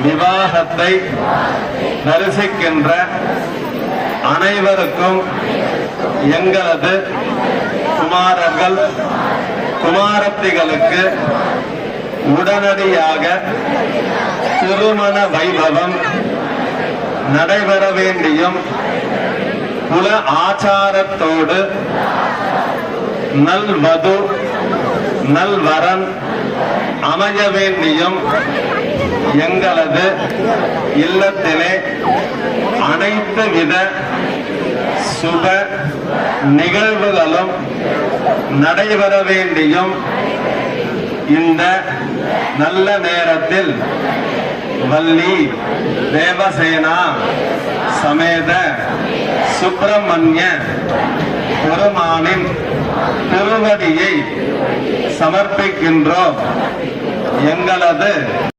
விவாகத்தை தரிசிக்கின்ற அனைவருக்கும் எங்களது குமாரர்கள் குமாரத்திகளுக்கு உடனடியாக திருமண வைபவம் நடைபெற வேண்டியும் குல ஆச்சாரத்தோடு நல்வது நல்வரன் அமைய வேண்டியும் எங்களது இல்லத்திலே அனைத்து வித சுப நிகழ்வுகளும் நடைபெற வேண்டியும் இந்த நல்ல நேரத்தில் வள்ளி தேவசேனா சமேத சுப்பிரமணிய பெருமானின் திருவடியை சமர்ப்பிக்கின்றோம். எங்களது